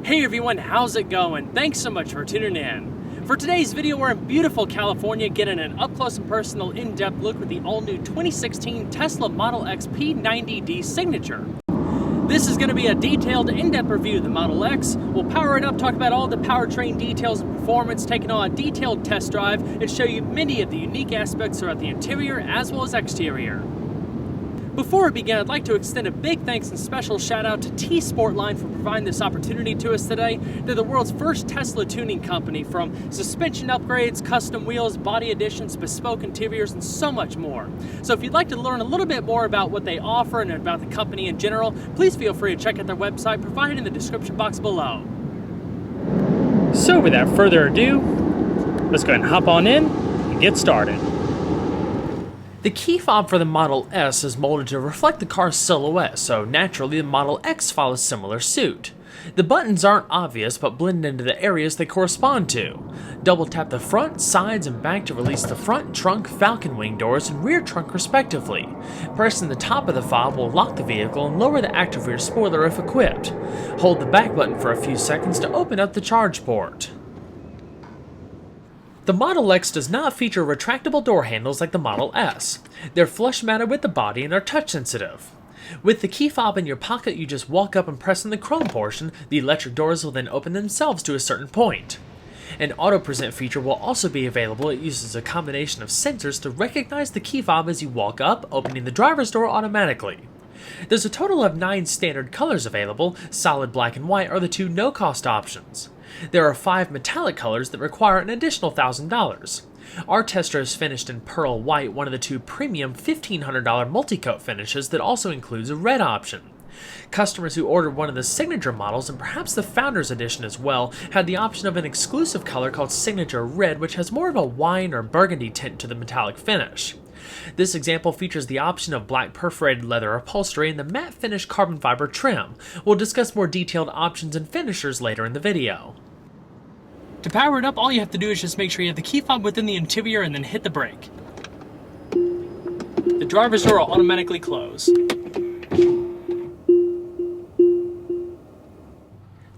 Hey everyone, how's it going? Thanks so much for tuning in. For today's video, we're in beautiful California getting an up-close and personal in-depth look with the all-new 2016 Tesla Model X P90D signature. This is going to be a detailed, in-depth review of the Model X. We'll power it up, talk about all the powertrain details and performance, taking on a detailed test drive, and show you many of the unique aspects throughout the interior as well as exterior. Before we begin, I'd like to extend a big thanks and special shout out to T-Sportline for providing this opportunity to us today. They're the world's first Tesla tuning company, from suspension upgrades, custom wheels, body additions, bespoke interiors, and so much more. So if you'd like to learn a little bit more about what they offer and about the company in general, please feel free to check out their website provided in the description box below. So without further ado, let's go ahead and hop on in and get started. The key fob for the Model S is molded to reflect the car's silhouette, so naturally the Model X follows similar suit. The buttons aren't obvious but blend into the areas they correspond to. Double tap the front, sides, and back to release the front trunk, Falcon wing doors, and rear trunk respectively. Pressing the top of the fob will lock the vehicle and lower the active rear spoiler if equipped. Hold the back button for a few seconds to open up the charge port. The Model X does not feature retractable door handles like the Model S. They're flush mounted with the body and are touch sensitive. With the key fob in your pocket, you just walk up and press on the chrome portion. The electric doors will then open themselves to a certain point. An auto present feature will also be available. It uses a combination of sensors to recognize the key fob as you walk up, opening the driver's door automatically. There's a total of 9 standard colors available. Solid black and white are the 2 no-cost options. There are 5 metallic colors that require an additional $1,000. Our tester is finished in pearl white, one of the 2 premium $1,500 multi-coat finishes that also includes a red option. Customers who ordered one of the signature models, and perhaps the Founders Edition as well, had the option of an exclusive color called Signature Red, which has more of a wine or burgundy tint to the metallic finish. This example features the option of black perforated leather upholstery and the matte finish carbon fiber trim. We'll discuss more detailed options and finishers later in the video. To power it up, all you have to do is just make sure you have the key fob within the interior and then hit the brake. The driver's door will automatically close.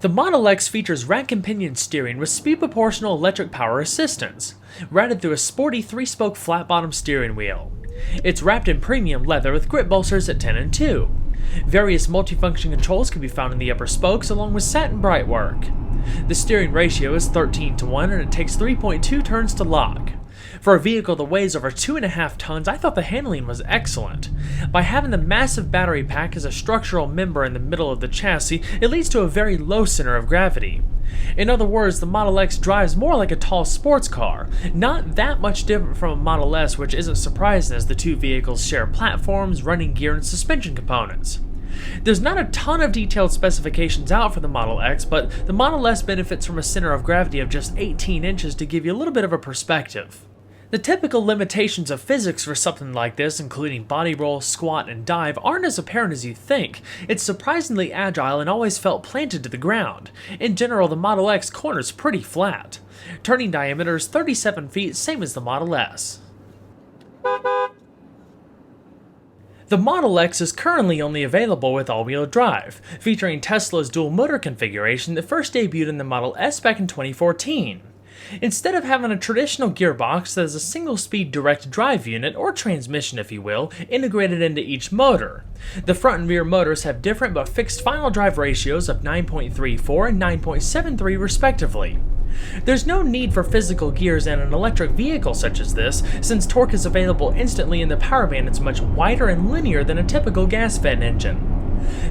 The Model X features rack and pinion steering with speed proportional electric power assistance, routed through a sporty 3-spoke flat-bottom steering wheel. It's wrapped in premium leather with grip bolsters at 10 and 2. Various multifunction controls can be found in the upper spokes along with satin brightwork. The steering ratio is 13:1 and it takes 3.2 turns to lock. For a vehicle that weighs over 2.5 tons, I thought the handling was excellent. By having the massive battery pack as a structural member in the middle of the chassis, it leads to a very low center of gravity. In other words, the Model X drives more like a tall sports car, not that much different from a Model S, which isn't surprising as the 2 vehicles share platforms, running gear, and suspension components. There's not a ton of detailed specifications out for the Model X, but the Model S benefits from a center of gravity of just 18 inches to give you a little bit of a perspective. The typical limitations of physics for something like this, including body roll, squat, and dive, aren't as apparent as you think. It's surprisingly agile and always felt planted to the ground. In general, the Model X corners pretty flat. Turning diameter is 37 feet, same as the Model S. The Model X is currently only available with all-wheel drive, featuring Tesla's dual motor configuration that first debuted in the Model S back in 2014. Instead of having a traditional gearbox that is a single-speed direct drive unit, or transmission if you will, integrated into each motor, the front and rear motors have different but fixed final drive ratios of 9.34 and 9.73 respectively. There's no need for physical gears in an electric vehicle such as this, since torque is available instantly and the power band is much wider and linear than a typical gas-fed engine.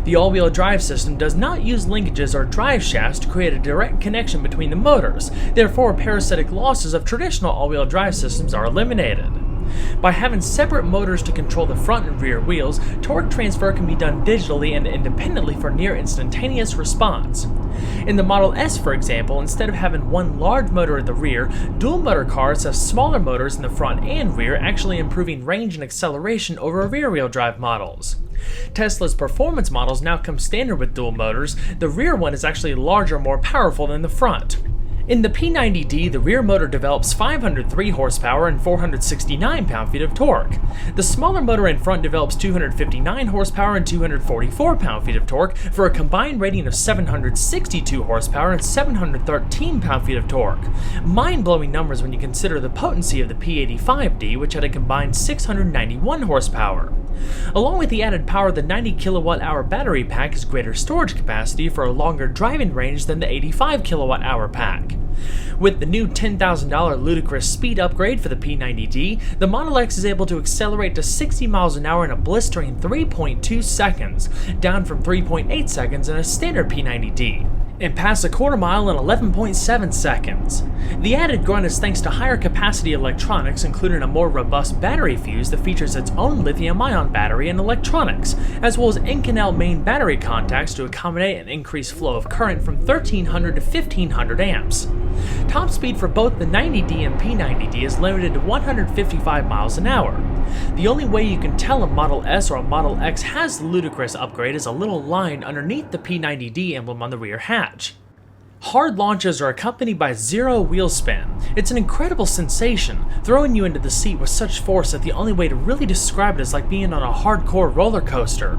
The all-wheel drive system does not use linkages or drive shafts to create a direct connection between the motors, therefore parasitic losses of traditional all-wheel drive systems are eliminated. By having separate motors to control the front and rear wheels, torque transfer can be done digitally and independently for near instantaneous response. In the Model S, for example, instead of having one large motor at the rear, dual motor cars have smaller motors in the front and rear, actually improving range and acceleration over rear-wheel drive models. Tesla's performance models now come standard with dual motors. The rear one is actually larger and more powerful than the front. In the P90D, the rear motor develops 503 horsepower and 469 pound-feet of torque. The smaller motor in front develops 259 horsepower and 244 pound-feet of torque for a combined rating of 762 horsepower and 713 pound-feet of torque. Mind-blowing numbers when you consider the potency of the P85D, which had a combined 691 horsepower. Along with the added power, the 90 kilowatt-hour battery pack has greater storage capacity for a longer driving range than the 85 kilowatt-hour pack. With the new $10,000 Ludicrous speed upgrade for the P90D, the Model X is able to accelerate to 60 miles an hour in a blistering 3.2 seconds, down from 3.8 seconds in a standard P90D, and pass a quarter mile in 11.7 seconds. The added grunt is thanks to higher capacity electronics, including a more robust battery fuse that features its own lithium-ion battery and electronics, as well as Inconel main battery contacts to accommodate an increased flow of current from 1300 to 1500 amps. Top speed for both the 90D and P90D is limited to 155 miles an hour. The only way you can tell a Model S or a Model X has the Ludicrous upgrade is a little line underneath the P90D emblem on the rear hatch. Hard launches are accompanied by zero wheel spin. It's an incredible sensation, throwing you into the seat with such force that the only way to really describe it is like being on a hardcore roller coaster.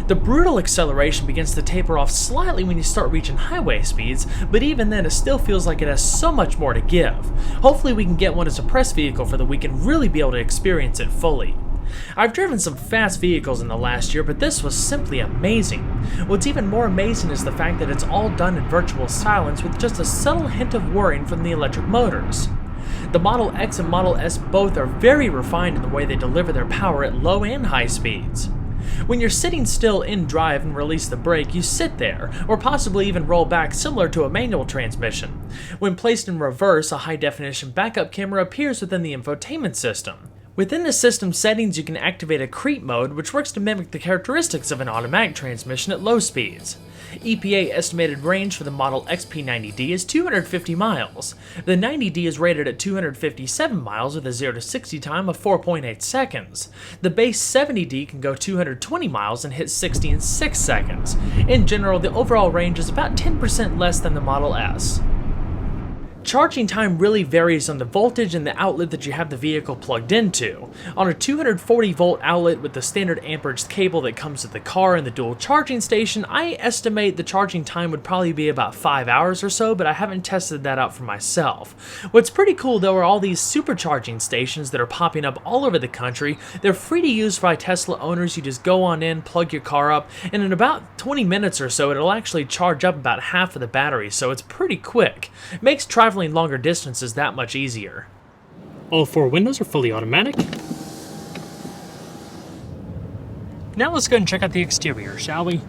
The brutal acceleration begins to taper off slightly when you start reaching highway speeds, but even then it still feels like it has so much more to give. Hopefully we can get one as a press vehicle for the week and really be able to experience it fully. I've driven some fast vehicles in the last year, but this was simply amazing. What's even more amazing is the fact that it's all done in virtual silence with just a subtle hint of whirring from the electric motors. The Model X and Model S both are very refined in the way they deliver their power at low and high speeds. When you're sitting still in drive and release the brake, you sit there, or possibly even roll back similar to a manual transmission. When placed in reverse, a high-definition backup camera appears within the infotainment system. Within the system settings, you can activate a creep mode, which works to mimic the characteristics of an automatic transmission at low speeds. EPA estimated range for the Model X P90D is 250 miles. The 90D is rated at 257 miles with a 0 to 60 time of 4.8 seconds. The base 70D can go 220 miles and hit 60 in 6 seconds. In general, the overall range is about 10% less than the Model S. Charging time really varies on the voltage and the outlet that you have the vehicle plugged into. On a 240 volt outlet with the standard amperage cable that comes with the car and the dual charging station, I estimate the charging time would probably be about 5 hours or so, but I haven't tested that out for myself. What's pretty cool though are all these supercharging stations that are popping up all over the country. They're free to use by Tesla owners. You just go on in, plug your car up, and in about 20 minutes or so it'll actually charge up about half of the battery, so it's pretty quick. It makes traveling longer distances that much easier. All four windows are fully automatic. Now let's go and check out the exterior, shall we?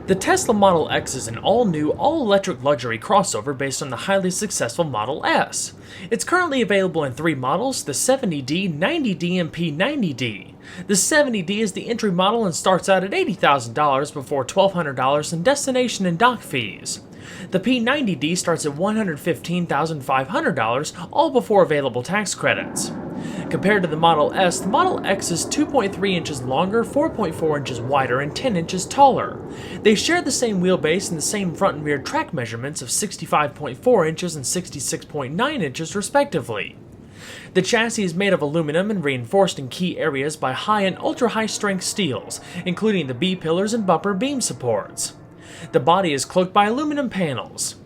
The Tesla Model X is an all-new, all-electric luxury crossover based on the highly successful Model S. It's currently available in 3 models, the 70D, 90D, and P90D. The 70D is the entry model and starts out at $80,000 before $1,200 in destination and dock fees. The P90D starts at $115,500, all before available tax credits. Compared to the Model S, the Model X is 2.3 inches longer, 4.4 inches wider, and 10 inches taller. They share the same wheelbase and the same front and rear track measurements of 65.4 inches and 66.9 inches respectively. The chassis is made of aluminum and reinforced in key areas by high and ultra-high strength steels, including the B-pillars and bumper beam supports. The body is cloaked by aluminum panels.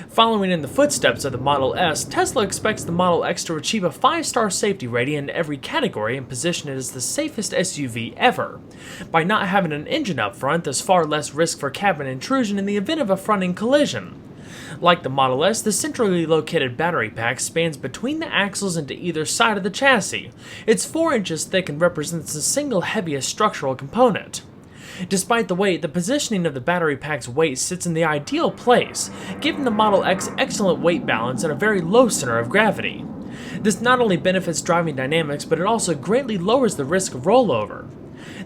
Following in the footsteps of the Model S, Tesla expects the Model X to achieve a 5-star safety rating in every category and position it as the safest SUV ever. By not having an engine up front, there's far less risk for cabin intrusion in the event of a fronting collision. Like the Model S, the centrally located battery pack spans between the axles and to either side of the chassis. It's 4 inches thick and represents the single heaviest structural component. Despite the weight, the positioning of the battery pack's weight sits in the ideal place, giving the Model X excellent weight balance and a very low center of gravity. This not only benefits driving dynamics, but it also greatly lowers the risk of rollover.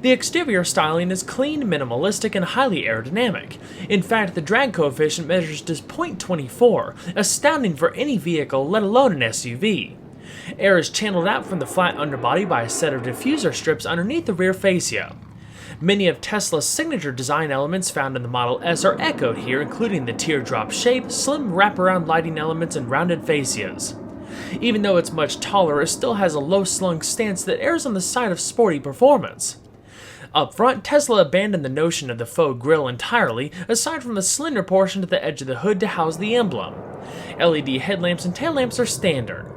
The exterior styling is clean, minimalistic, and highly aerodynamic. In fact, the drag coefficient measures just 0.24, astounding for any vehicle, let alone an SUV. Air is channeled out from the flat underbody by a set of diffuser strips underneath the rear fascia. Many of Tesla's signature design elements found in the Model S are echoed here, including the teardrop shape, slim wraparound lighting elements, and rounded fascias. Even though it's much taller, it still has a low-slung stance that errs on the side of sporty performance. Up front, Tesla abandoned the notion of the faux grille entirely, aside from the slender portion at the edge of the hood to house the emblem. LED headlamps and tail lamps are standard.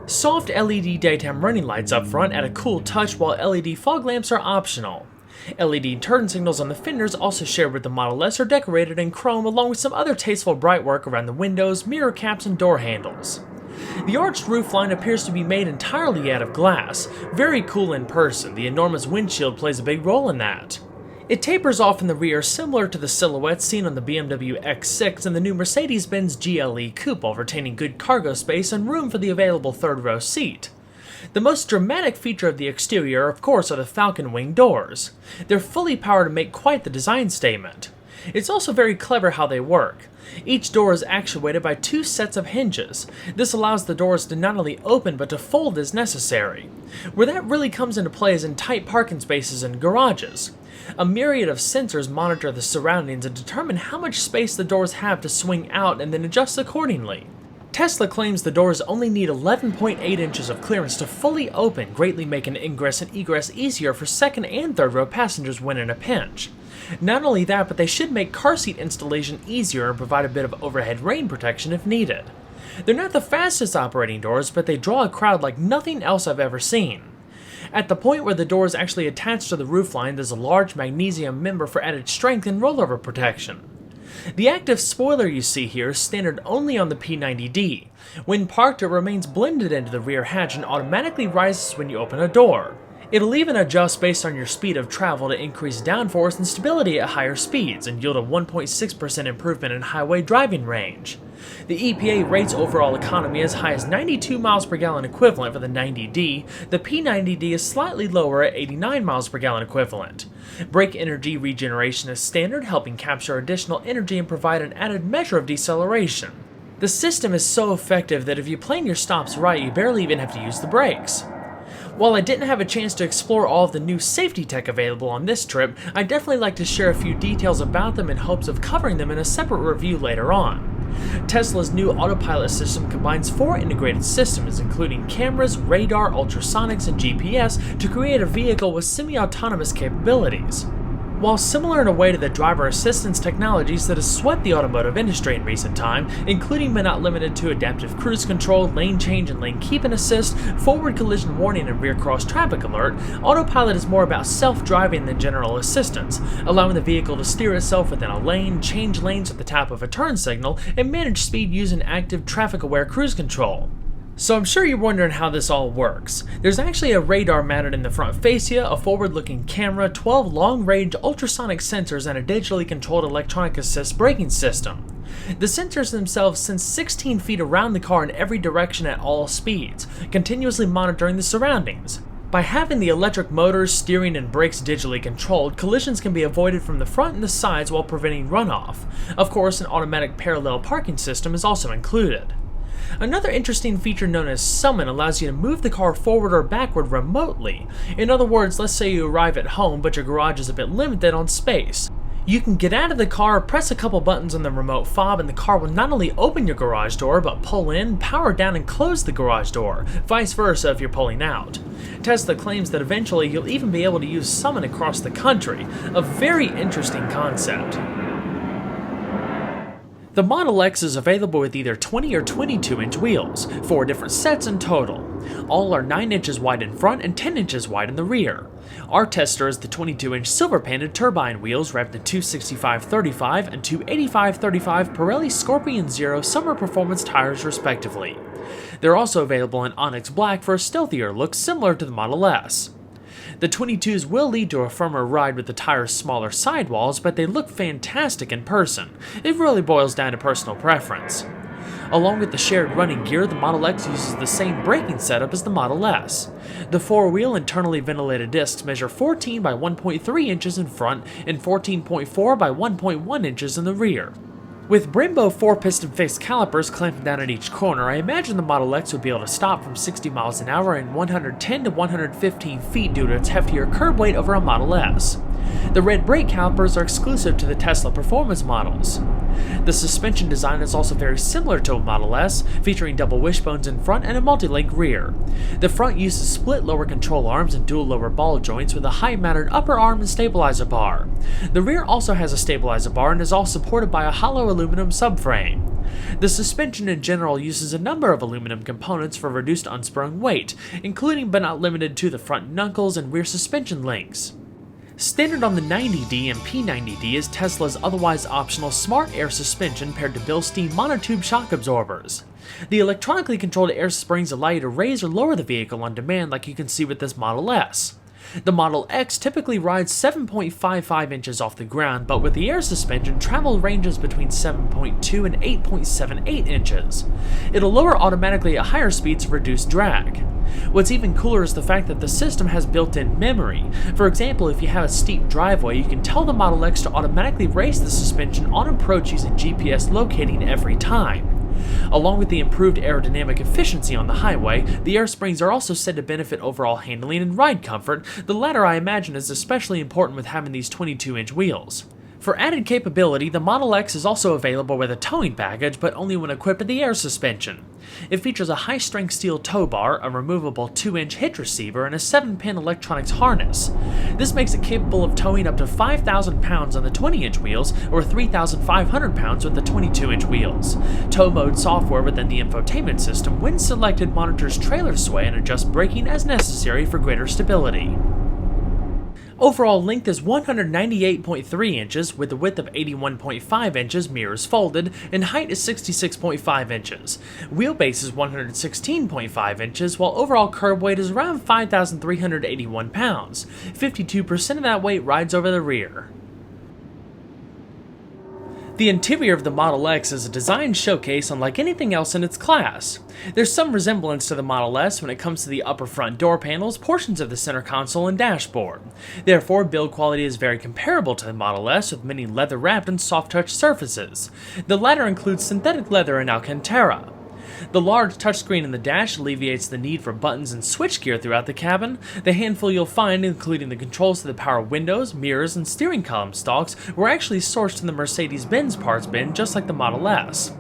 Soft LED daytime running lights up front add a cool touch, while LED fog lamps are optional. LED turn signals on the fenders, also shared with the Model S, are decorated in chrome, along with some other tasteful bright work around the windows, mirror caps, and door handles. The arched roofline appears to be made entirely out of glass. Very cool in person, the enormous windshield plays a big role in that. It tapers off in the rear, similar to the silhouette seen on the BMW X6 and the new Mercedes-Benz GLE Coupe, while retaining good cargo space and room for the available third-row seat. The most dramatic feature of the exterior, of course, are the Falcon wing doors. They're fully powered to make quite the design statement. It's also very clever how they work. Each door is actuated by two sets of hinges. This allows the doors to not only open but to fold as necessary. Where that really comes into play is in tight parking spaces and garages. A myriad of sensors monitor the surroundings and determine how much space the doors have to swing out and then adjust accordingly. Tesla claims the doors only need 11.8 inches of clearance to fully open, greatly making ingress and egress easier for second and third row passengers when in a pinch. Not only that, but they should make car seat installation easier and provide a bit of overhead rain protection if needed. They're not the fastest operating doors, but they draw a crowd like nothing else I've ever seen. At the point where the door is actually attached to the roofline, there's a large magnesium member for added strength and rollover protection. The active spoiler you see here is standard only on the P90D. When parked, it remains blended into the rear hatch and automatically rises when you open a door. It'll even adjust based on your speed of travel to increase downforce and stability at higher speeds and yield a 1.6% improvement in highway driving range. The EPA rates overall economy as high as 92 miles per gallon equivalent for the 90D. The P90D is slightly lower at 89 miles per gallon equivalent. Brake energy regeneration is standard, helping capture additional energy and provide an added measure of deceleration. The system is so effective that if you plan your stops right, you barely even have to use the brakes. While I didn't have a chance to explore all of the new safety tech available on this trip, I'd definitely like to share a few details about them in hopes of covering them in a separate review later on. Tesla's new autopilot system combines 4 integrated systems, including cameras, radar, ultrasonics, and GPS, to create a vehicle with semi-autonomous capabilities. While similar in a way to the driver assistance technologies that have swept the automotive industry in recent time, including but not limited to adaptive cruise control, lane change and lane keep and assist, forward collision warning and rear cross traffic alert, autopilot is more about self-driving than general assistance, allowing the vehicle to steer itself within a lane, change lanes at the tap of a turn signal, and manage speed using active traffic-aware cruise control. So I'm sure you're wondering how this all works. There's actually a radar mounted in the front fascia, a forward-looking camera, 12 long-range ultrasonic sensors, and a digitally controlled electronic assist braking system. The sensors themselves sense 16 feet around the car in every direction at all speeds, continuously monitoring the surroundings. By having the electric motors, steering, and brakes digitally controlled, collisions can be avoided from the front and the sides while preventing runoff. Of course, an automatic parallel parking system is also included. Another interesting feature known as Summon allows you to move the car forward or backward remotely. In other words, let's say you arrive at home but your garage is a bit limited on space. You can get out of the car, press a couple buttons on the remote fob, and the car will not only open your garage door, but pull in, power down, and close the garage door, vice versa if you're pulling out. Tesla claims that eventually you'll even be able to use Summon across the country, a very interesting concept. The Model X is available with either 20 or 22-inch wheels, 4 different sets in total. All are 9 inches wide in front and 10 inches wide in the rear. Our tester is the 22-inch silver-painted turbine wheels wrapped in 265/35 and 285/35 Pirelli Scorpion Zero summer performance tires respectively. They're also available in Onyx Black for a stealthier look similar to the Model S. The 22s will lead to a firmer ride with the tire's smaller sidewalls, but they look fantastic in person. It really boils down to personal preference. Along with the shared running gear, the Model X uses the same braking setup as the Model S. The 4-wheel internally ventilated discs measure 14 by 1.3 inches in front and 14.4 by 1.1 inches in the rear. With Brembo 4-piston fixed calipers clamped down at each corner, I imagine the Model X would be able to stop from 60 miles an hour in 110 to 115 feet due to its heftier curb weight over a Model S. The The red brake calipers are exclusive to the Tesla performance models. The suspension design is also very similar to a Model S, featuring double wishbones in front and a multi-link rear. The front uses split lower control arms and dual lower ball joints with a high-mounted upper arm and stabilizer bar. The rear also has a stabilizer bar and is all supported by a hollow aluminum subframe. The suspension in general uses a number of aluminum components for reduced unsprung weight, including but not limited to the front knuckles and rear suspension links. Standard on the 90D and P90D is Tesla's otherwise optional smart air suspension paired to Bilstein monotube shock absorbers. The electronically controlled air springs allow you to raise or lower the vehicle on demand like you can see with this Model S. The Model X typically rides 7.55 inches off the ground, but with the air suspension, travel ranges between 7.2 and 8.78 inches. It'll lower automatically at higher speeds to reduce drag. What's even cooler is the fact that the system has built-in memory. For example, if you have a steep driveway, you can tell the Model X to automatically raise the suspension on approach using GPS locating every time. Along with the improved aerodynamic efficiency on the highway, the air springs are also said to benefit overall handling and ride comfort. The latter I imagine is especially important with having these 22-inch wheels. For added capability, the Model X is also available with a towing package, but only when equipped with the air suspension. It features a high-strength steel tow bar, a removable 2-inch hitch receiver, and a 7-pin electronics harness. This makes it capable of towing up to 5,000 pounds on the 20-inch wheels, or 3,500 pounds with the 22-inch wheels. Tow mode software within the infotainment system, when selected, monitors trailer sway and adjusts braking as necessary for greater stability. Overall length is 198.3 inches, with a width of 81.5 inches, mirrors folded, and height is 66.5 inches. Wheelbase is 116.5 inches, while overall curb weight is around 5,381 pounds. 52% of that weight rides over the rear. The interior of the Model X is a design showcase unlike anything else in its class. There's some resemblance to the Model S when it comes to the upper front door panels, portions of the center console, and dashboard. Therefore, build quality is very comparable to the Model S, with many leather-wrapped and soft-touch surfaces. The latter includes synthetic leather and Alcantara. The large touchscreen in the dash alleviates the need for buttons and switchgear throughout the cabin. The handful you'll find, including the controls to the power windows, mirrors, and steering column stalks, were actually sourced in the Mercedes-Benz parts bin, just like the Model S.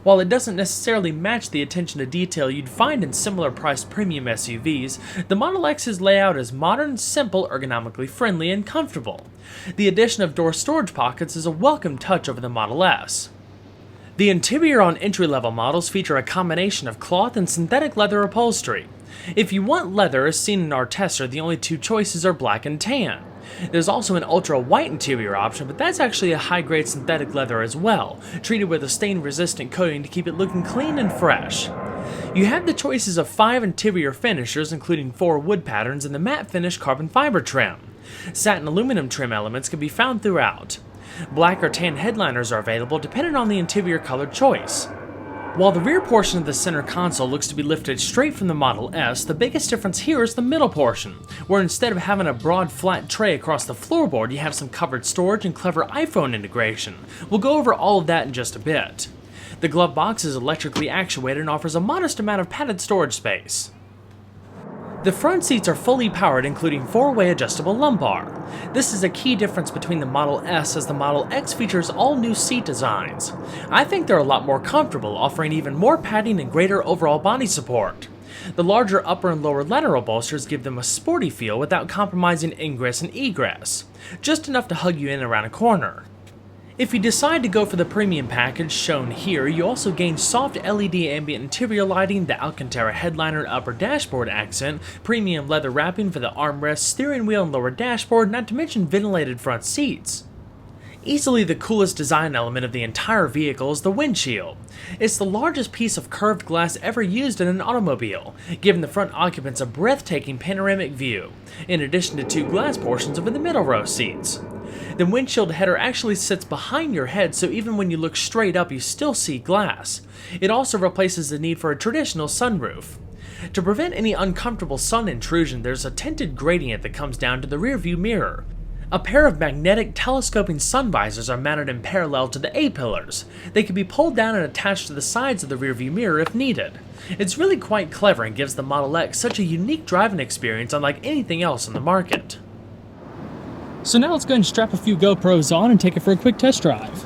While it doesn't necessarily match the attention to detail you'd find in similar-priced premium SUVs, the Model X's layout is modern, simple, ergonomically friendly, and comfortable. The addition of door storage pockets is a welcome touch over the Model S. The interior on entry-level models feature a combination of cloth and synthetic leather upholstery. If you want leather, as seen in our tester, the only two choices are black and tan. There's also an ultra-white interior option, but that's actually a high-grade synthetic leather as well, treated with a stain-resistant coating to keep it looking clean and fresh. You have the choices of 5 interior finishers, including 4 wood patterns and the matte finish carbon fiber trim. Satin aluminum trim elements can be found throughout. Black or tan headliners are available depending on the interior color choice. While the rear portion of the center console looks to be lifted straight from the Model S, the biggest difference here is the middle portion, where instead of having a broad flat tray across the floorboard, you have some covered storage and clever iPhone integration. We'll go over all of that in just a bit. The glove box is electrically actuated and offers a modest amount of padded storage space. The front seats are fully powered, including 4-way adjustable lumbar. This is a key difference between the Model S, as the Model X features all new seat designs. I think they're a lot more comfortable, offering even more padding and greater overall body support. The larger upper and lower lateral bolsters give them a sporty feel without compromising ingress and egress, just enough to hug you in around a corner. If you decide to go for the premium package shown here, you also gain soft LED ambient interior lighting, the Alcantara headliner and upper dashboard accent, premium leather wrapping for the armrest, steering wheel and lower dashboard, not to mention ventilated front seats. Easily the coolest design element of the entire vehicle is the windshield. It's the largest piece of curved glass ever used in an automobile, giving the front occupants a breathtaking panoramic view, in addition to 2 glass portions over the middle row seats. The windshield header actually sits behind your head, so even when you look straight up you still see glass. It also replaces the need for a traditional sunroof. To prevent any uncomfortable sun intrusion, there's a tinted gradient that comes down to the rear view mirror. A pair of magnetic telescoping sun visors are mounted in parallel to the A-pillars. They can be pulled down and attached to the sides of the rear view mirror if needed. It's really quite clever and gives the Model X such a unique driving experience unlike anything else on the market. So now let's go ahead and strap a few GoPros on and take it for a quick test drive.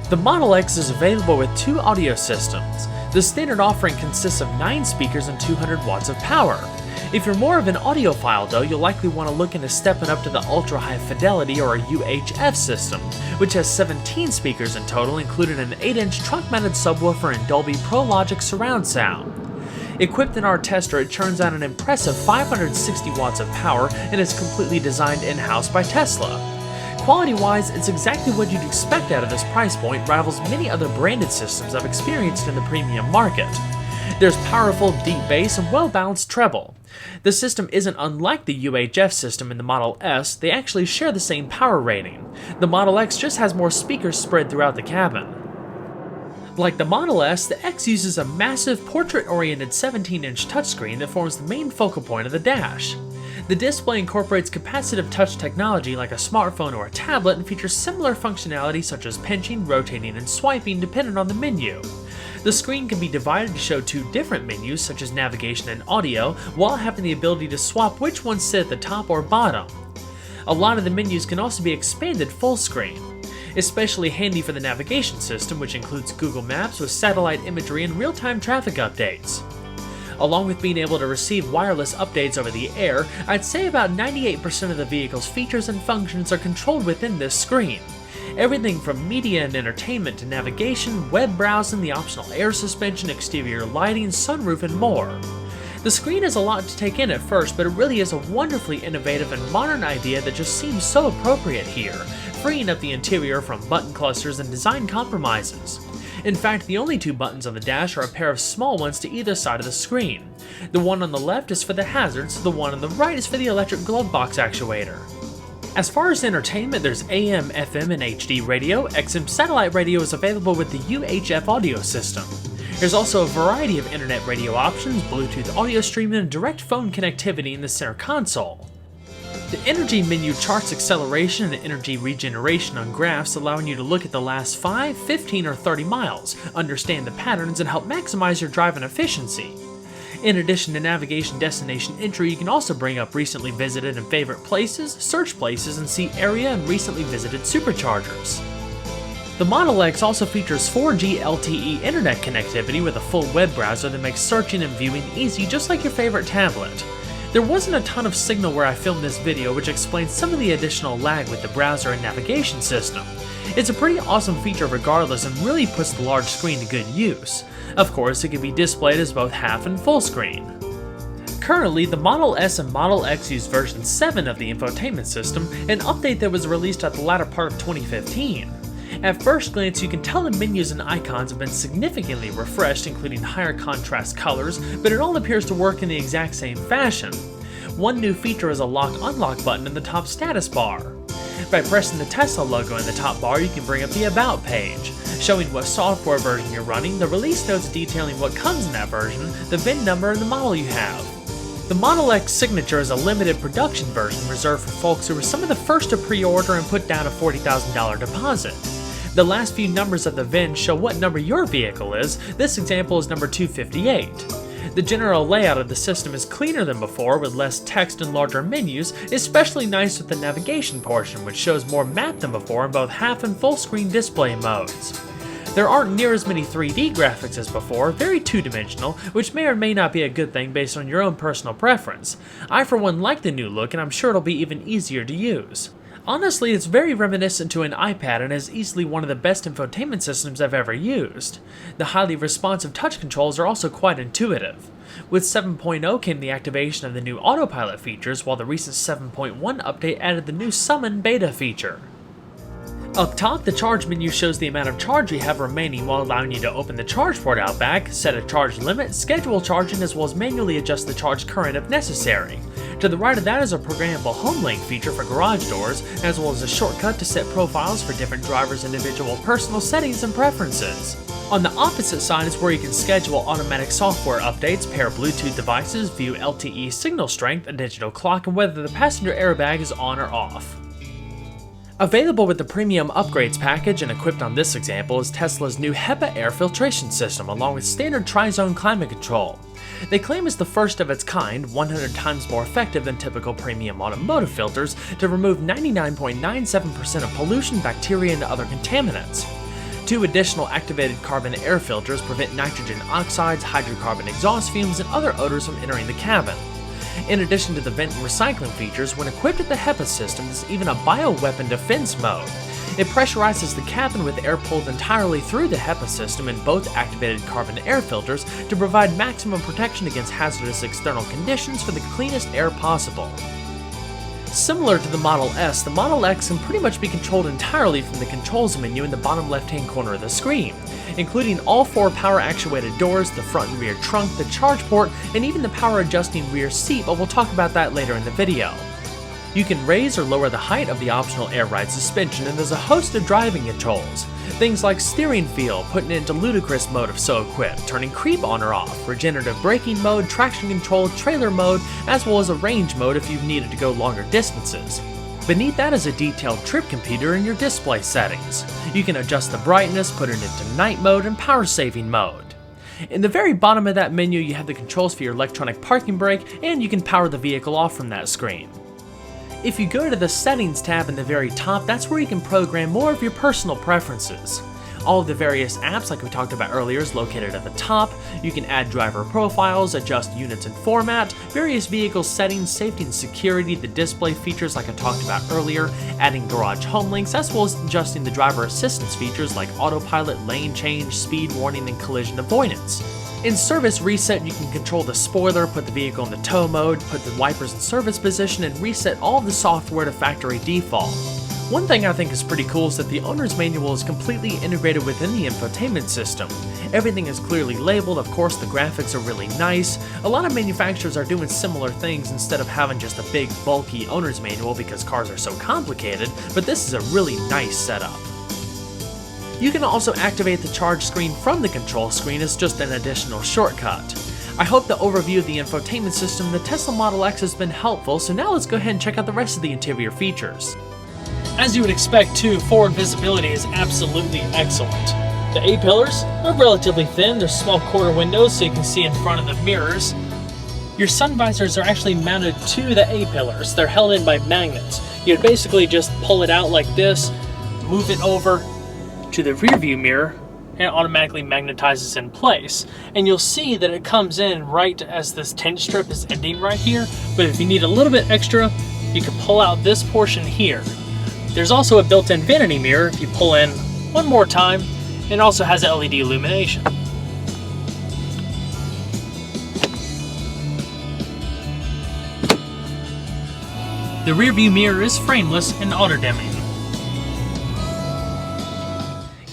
The Model X is available with two audio systems. The standard offering consists of 9 speakers and 200 watts of power. If you're more of an audiophile though, you'll likely want to look into stepping up to the ultra high fidelity or a UHF system, which has 17 speakers in total, including an 8-inch trunk-mounted subwoofer and Dolby Pro Logic surround sound. Equipped in our tester, it churns out an impressive 560 watts of power and is completely designed in-house by Tesla. Quality-wise, it's exactly what you'd expect out of this price point, rivals many other branded systems I've experienced in the premium market. There's powerful, deep bass and well-balanced treble. The system isn't unlike the UHF system in the Model S, they actually share the same power rating. The Model X just has more speakers spread throughout the cabin. Like the Model S, the X uses a massive portrait-oriented 17-inch touchscreen that forms the main focal point of the dash. The display incorporates capacitive touch technology like a smartphone or a tablet and features similar functionality such as pinching, rotating, and swiping dependent on the menu. The screen can be divided to show 2 different menus such as navigation and audio, while having the ability to swap which ones sit at the top or bottom. A lot of the menus can also be expanded full screen. Especially handy for the navigation system, which includes Google Maps with satellite imagery and real-time traffic updates. Along with being able to receive wireless updates over the air, I'd say about 98% of the vehicle's features and functions are controlled within this screen. Everything from media and entertainment to navigation, web browsing, the optional air suspension, exterior lighting, sunroof, and more. The screen is a lot to take in at first, but it really is a wonderfully innovative and modern idea that just seems so appropriate here, freeing up the interior from button clusters and design compromises. In fact, the only 2 buttons on the dash are a pair of small ones to either side of the screen. The one on the left is for the hazards, the one on the right is for the electric glove box actuator. As far as entertainment, there's AM, FM, and HD radio. XM satellite radio is available with the UHF audio system. There's also a variety of internet radio options, Bluetooth audio streaming, and direct phone connectivity in the center console. The energy menu charts acceleration and energy regeneration on graphs, allowing you to look at the last 5, 15, or 30 miles, understand the patterns, and help maximize your driving efficiency. In addition to navigation destination entry, you can also bring up recently visited and favorite places, search places, and see area and recently visited superchargers. The Model X also features 4G LTE internet connectivity with a full web browser that makes searching and viewing easy, just like your favorite tablet. There wasn't a ton of signal where I filmed this video, which explains some of the additional lag with the browser and navigation system. It's a pretty awesome feature regardless and really puts the large screen to good use. Of course, it can be displayed as both half and full screen. Currently, the Model S and Model X use version 7 of the infotainment system, an update that was released at the latter part of 2015. At first glance, you can tell the menus and icons have been significantly refreshed, including higher contrast colors, but it all appears to work in the exact same fashion. One new feature is a lock-unlock button in the top status bar. By pressing the Tesla logo in the top bar, you can bring up the About page, showing what software version you're running, the release notes detailing what comes in that version, the VIN number, and the model you have. The Model X Signature is a limited production version reserved for folks who were some of the first to pre-order and put down a $40,000 deposit. The last few numbers of the VIN show what number your vehicle is. This example is number 258. The general layout of the system is cleaner than before with less text and larger menus, especially nice with the navigation portion, which shows more map than before in both half and full screen display modes. There aren't near as many 3D graphics as before, very two-dimensional, which may or may not be a good thing based on your own personal preference. I for one like the new look, and I'm sure it'll be even easier to use. Honestly, it's very reminiscent to an iPad and is easily one of the best infotainment systems I've ever used. The highly responsive touch controls are also quite intuitive. With 7.0 came the activation of the new autopilot features, while the recent 7.1 update added the new Summon beta feature. Up top, the charge menu shows the amount of charge you have remaining while allowing you to open the charge port out back, set a charge limit, schedule charging, as well as manually adjust the charge current if necessary. To the right of that is a programmable home link feature for garage doors, as well as a shortcut to set profiles for different drivers' individual personal settings and preferences. On the opposite side is where you can schedule automatic software updates, pair Bluetooth devices, view LTE signal strength, a digital clock, and whether the passenger airbag is on or off. Available with the Premium Upgrades package and equipped on this example is Tesla's new HEPA air filtration system along with standard tri-zone climate control. They claim it's the first of its kind, 100 times more effective than typical premium automotive filters, to remove 99.97% of pollution, bacteria, and other contaminants. 2 additional activated carbon air filters prevent nitrogen oxides, hydrocarbon exhaust fumes, and other odors from entering the cabin. In addition to the vent and recycling features, when equipped with the HEPA system, there's even a bioweapon defense mode. It pressurizes the cabin with air pulled entirely through the HEPA system in both activated carbon air filters to provide maximum protection against hazardous external conditions for the cleanest air possible. Similar to the Model S, the Model X can pretty much be controlled entirely from the controls menu in the bottom left-hand corner of the screen, including all 4 power-actuated doors, the front and rear trunk, the charge port, and even the power-adjusting rear seat, but we'll talk about that later in the video. You can raise or lower the height of the optional air ride suspension, and there's a host of driving controls. Things like steering feel, putting it into Ludicrous mode if so equipped, turning creep on or off, regenerative braking mode, traction control, trailer mode, as well as a range mode if you've needed to go longer distances. Beneath that is a detailed trip computer in your display settings. You can adjust the brightness, put it into night mode, and power saving mode. In the very bottom of that menu, you have the controls for your electronic parking brake, and you can power the vehicle off from that screen. If you go to the Settings tab in the very top, that's where you can program more of your personal preferences. All of the various apps like we talked about earlier is located at the top. You can add driver profiles, adjust units and format, various vehicle settings, safety and security, the display features like I talked about earlier, adding garage home links, as well as adjusting the driver assistance features like autopilot, lane change, speed warning, and collision avoidance. In Service Reset, you can control the spoiler, put the vehicle into tow mode, put the wipers in service position, and reset all of the software to factory default. One thing I think is pretty cool is that the owner's manual is completely integrated within the infotainment system. Everything is clearly labeled, of course the graphics are really nice. A lot of manufacturers are doing similar things instead of having just a big bulky owner's manual because cars are so complicated, but this is a really nice setup. You can also activate the charge screen from the control screen as just an additional shortcut. I hope the overview of the infotainment system in the Tesla Model X has been helpful, so now let's go ahead and check out the rest of the interior features. As you would expect too, forward visibility is absolutely excellent. The A-pillars are relatively thin, they're small quarter windows so you can see in front of the mirrors. Your sun visors are actually mounted to the A-pillars, they're held in by magnets. You'd basically just pull it out like this, move it over to the rear view mirror, and it automatically magnetizes in place. And you'll see that it comes in right as this tint strip is ending right here, but if you need a little bit extra, you can pull out this portion here. There's also a built-in vanity mirror if you pull in one more time, and it also has LED illumination. The rear view mirror is frameless and auto-dimming.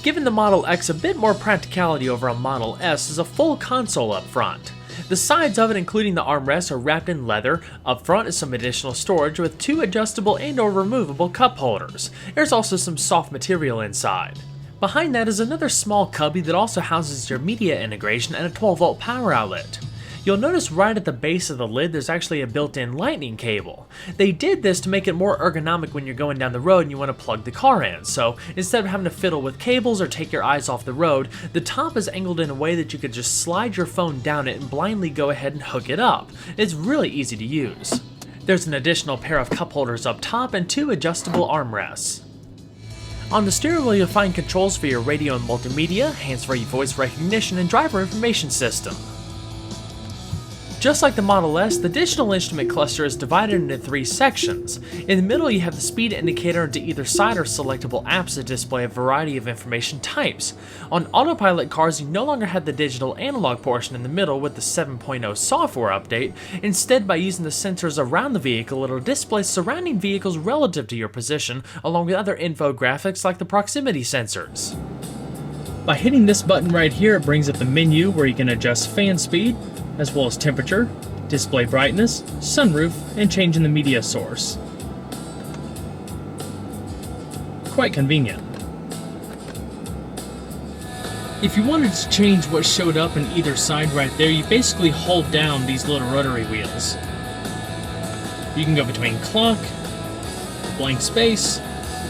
Giving the Model X a bit more practicality over a Model S is a full console up front. The sides of it, including the armrests, are wrapped in leather. Up front is some additional storage with 2 adjustable and/or removable cup holders. There's also some soft material inside. Behind that is another small cubby that also houses your media integration and a 12-volt power outlet. You'll notice right at the base of the lid there's actually a built-in lightning cable. They did this to make it more ergonomic when you're going down the road and you want to plug the car in, so instead of having to fiddle with cables or take your eyes off the road, the top is angled in a way that you could just slide your phone down it and blindly go ahead and hook it up. It's really easy to use. There's an additional pair of cup holders up top and 2 adjustable armrests. On the steering wheel you'll find controls for your radio and multimedia, hands-free voice recognition, and driver information system. Just like the Model S, the digital instrument cluster is divided into 3 sections. In the middle you have the speed indicator, and to either side are selectable apps that display a variety of information types. On autopilot cars you no longer have the digital analog portion in the middle with the 7.0 software update. Instead, by using the sensors around the vehicle, it'll display surrounding vehicles relative to your position, along with other infographics like the proximity sensors. By hitting this button right here, it brings up the menu where you can adjust fan speed, as well as temperature, display brightness, sunroof, and changing the media source. Quite convenient. If you wanted to change what showed up in either side right there, you basically hold down these little rotary wheels. You can go between clock, blank space,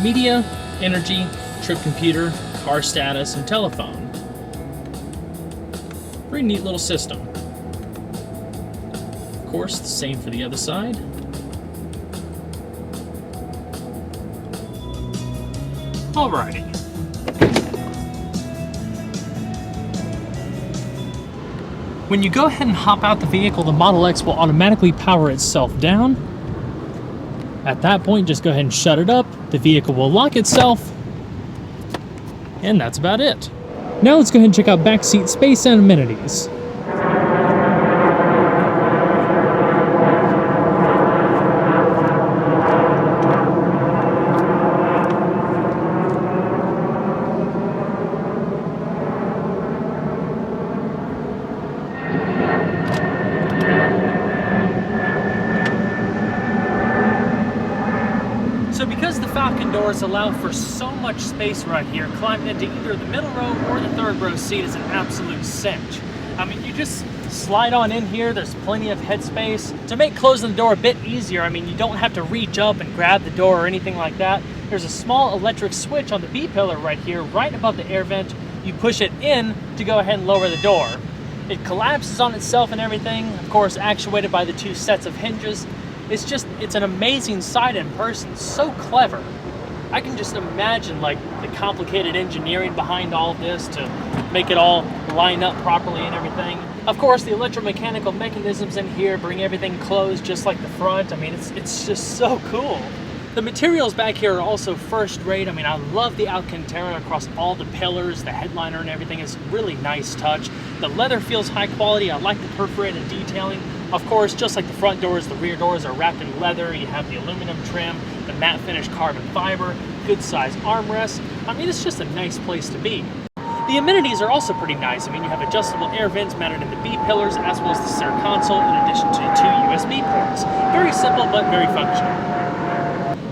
media, energy, trip computer, car status, and telephone. Pretty neat little system. Of course, the same for the other side. Alrighty. When you go ahead and hop out the vehicle, the Model X will automatically power itself down. At that point, just go ahead and shut it up. The vehicle will lock itself. And that's about it. Now let's go ahead and check out backseat space and amenities. So because the Falcon doors allow for so much space right here, climbing into either the middle row or the third row seat is an absolute cinch. I mean, you just slide on in here, there's plenty of headspace. To make closing the door a bit easier, I mean, you don't have to reach up and grab the door or anything like that. There's a small electric switch on the B-pillar right here, right above the air vent. You push it in to go ahead and lower the door. It collapses on itself and everything, of course actuated by the 2 sets of hinges. It's an amazing sight in person, so clever. I can just imagine like the complicated engineering behind all of this to make it all line up properly and everything. Of course, the electromechanical mechanisms in here bring everything closed just like the front. I mean, it's just so cool. The materials back here are also first rate. I mean, I love the Alcantara across all the pillars, the headliner and everything. It's really nice touch. The leather feels high quality. I like the perforated detailing. Of course, just like the front doors, the rear doors are wrapped in leather. You have the aluminum trim, the matte finish carbon fiber, good size armrests. I mean, it's just a nice place to be. The amenities are also pretty nice. I mean, you have adjustable air vents mounted in the B-pillars, as well as the center console, in addition to 2 USB ports. Very simple, but very functional.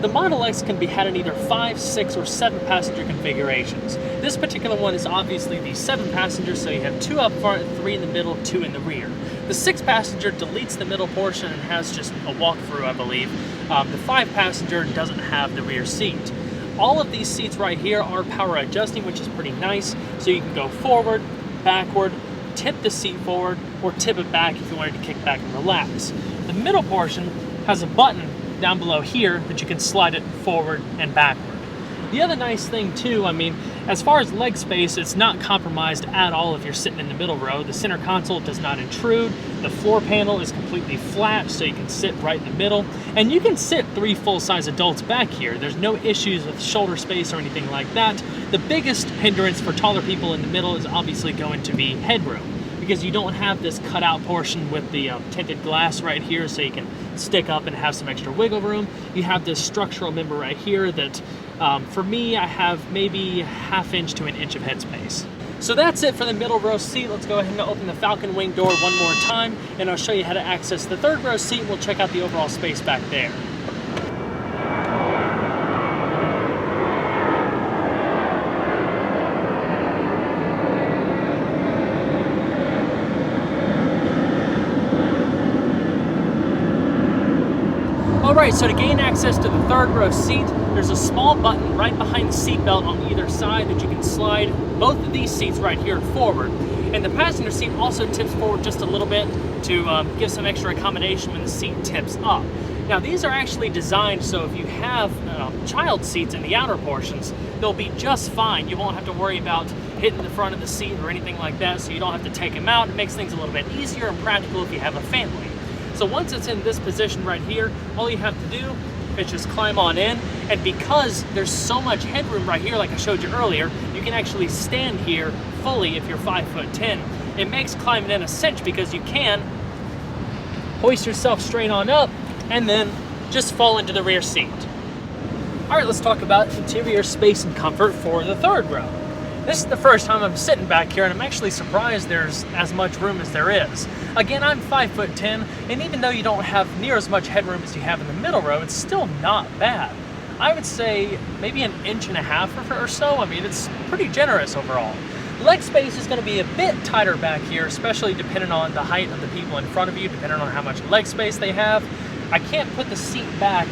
The Model X can be had in either 5, 6, or 7 passenger configurations. This particular one is obviously the 7 passenger, so you have 2 up front, 3 in the middle, 2 in the rear. The 6 passenger deletes the middle portion and has just a walkthrough, I believe. The 5 passenger doesn't have the rear seat. All of these seats right here are power adjusting, which is pretty nice. So you can go forward, backward, tip the seat forward, or tip it back if you wanted to kick back and relax. The middle portion has a button down below here that you can slide it forward and backward. The other nice thing too, I mean, as far as leg space, it's not compromised at all if you're sitting in the middle row. The center console does not intrude. The floor panel is completely flat, so you can sit right in the middle. And you can sit 3 full-size adults back here. There's no issues with shoulder space or anything like that. The biggest hindrance for taller people in the middle is obviously going to be headroom. because you don't have this cutout portion with the tinted glass right here so you can stick up and have some extra wiggle room. You have this structural member right here that for me, I have maybe 1/2 inch to 1 inch of headspace. So that's it for the middle row seat. Let's go ahead and open the Falcon wing door one more time, and I'll show you how to access the third row seat. We'll check out the overall space back there. Alright, so to gain access to the third row seat, there's a small button right behind the seat belt on either side that you can slide both of these seats right here forward. And the passenger seat also tips forward just a little bit to give some extra accommodation when the seat tips up. Now these are actually designed so if you have child seats in the outer portions, they'll be just fine. You won't have to worry about hitting the front of the seat or anything like that, so you don't have to take them out. It makes things a little bit easier and practical if you have a family. So once it's in this position right here, all you have to do is just climb on in, and because there's so much headroom right here, like I showed you earlier, you can actually stand here fully if you're 5'10". It makes climbing in a cinch because you can hoist yourself straight on up and then just fall into the rear seat. All right, let's talk about interior space and comfort for the third row. This is the first time I'm sitting back here, and I'm actually surprised there's as much room as there is. Again, I'm 5'10", and even though you don't have near as much headroom as you have in the middle row, it's still not bad. I would say maybe 1.5 inches or so. I mean, it's pretty generous overall. Leg space is going to be a bit tighter back here, especially depending on the height of the people in front of you, depending on how much leg space they have. I can't put the seat back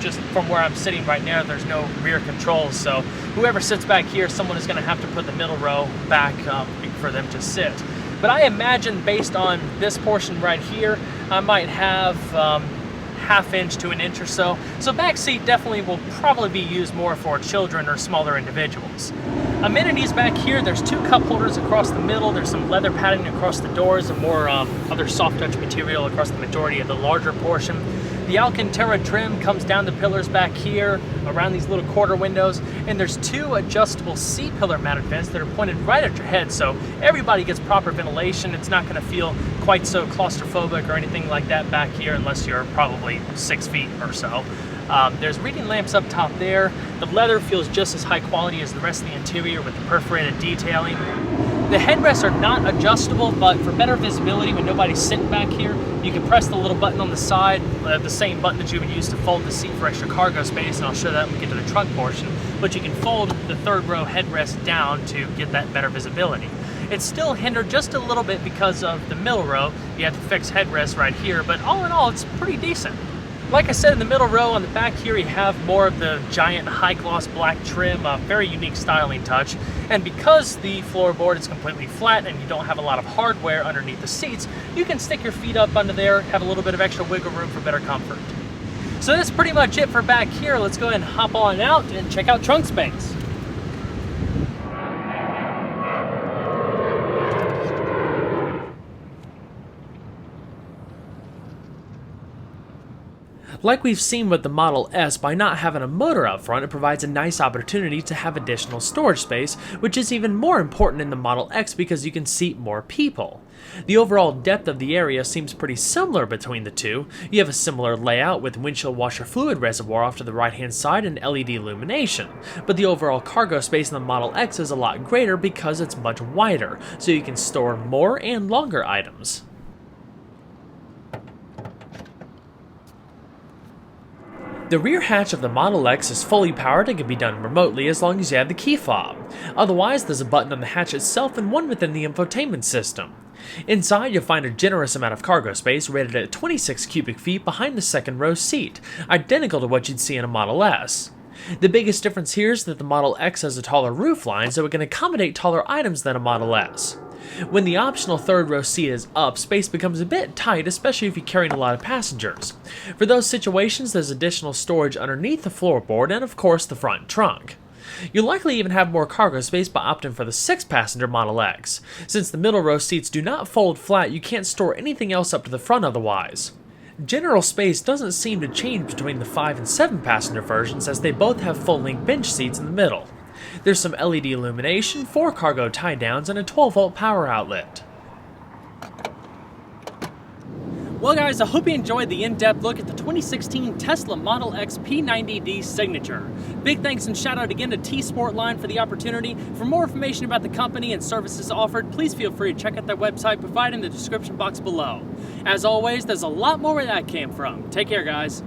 just from where I'm sitting right now. There's no rear controls, so whoever sits back here, someone is going to have to put the middle row back for them to sit. But I imagine based on this portion right here, I might have 1/2 inch to 1 inch or so. So back seat definitely will probably be used more for children or smaller individuals. Amenities back here, there's 2 cup holders across the middle, there's some leather padding across the doors and more other soft touch material across the majority of the larger portion. The Alcantara trim comes down the pillars back here, around these little quarter windows, and there's 2 adjustable C-pillar mounted vents that are pointed right at your head, so everybody gets proper ventilation. It's not gonna feel quite so claustrophobic or anything like that back here unless you're probably 6 feet or so. There's reading lamps up top there. The leather feels just as high quality as the rest of the interior with the perforated detailing. The headrests are not adjustable, but for better visibility when nobody's sitting back here, you can press the little button on the side, the same button that you would use to fold the seat for extra cargo space, and I'll show that when we get to the trunk portion. But you can fold the third row headrest down to get that better visibility. It's still hindered just a little bit because of the middle row. You have to fix headrests right here, but all in all, it's pretty decent. Like I said, in the middle row on the back here, you have more of the giant high gloss black trim, a very unique styling touch. And because the floorboard is completely flat and you don't have a lot of hardware underneath the seats, you can stick your feet up under there, have a little bit of extra wiggle room for better comfort. So that's pretty much it for back here. Let's go ahead and hop on out and check out trunk space. Like we've seen with the Model S, by not having a motor up front, it provides a nice opportunity to have additional storage space, which is even more important in the Model X because you can seat more people. The overall depth of the area seems pretty similar between the two. You have a similar layout with windshield washer fluid reservoir off to the right hand side and LED illumination, but the overall cargo space in the Model X is a lot greater because it's much wider, so you can store more and longer items. The rear hatch of the Model X is fully powered and can be done remotely as long as you have the key fob. Otherwise, there's a button on the hatch itself and one within the infotainment system. Inside, you'll find a generous amount of cargo space rated at 26 cubic feet behind the second row seat, identical to what you'd see in a Model S. The biggest difference here is that the Model X has a taller roofline, so it can accommodate taller items than a Model S. When the optional third row seat is up, space becomes a bit tight, especially if you're carrying a lot of passengers. For those situations, there's additional storage underneath the floorboard and of course the front trunk. You'll likely even have more cargo space by opting for the 6-passenger Model X. Since the middle row seats do not fold flat, you can't store anything else up to the front otherwise. General space doesn't seem to change between the 5 and 7-passenger versions as they both have full-length bench seats in the middle. There's some LED illumination, 4 cargo tie-downs, and a 12-volt power outlet. Well guys, I hope you enjoyed the in-depth look at the 2016 Tesla Model X P90D Signature. Big thanks and shout out again to T-Sportline for the opportunity. For more information about the company and services offered, please feel free to check out their website provided in the description box below. As always, there's a lot more where that came from. Take care guys.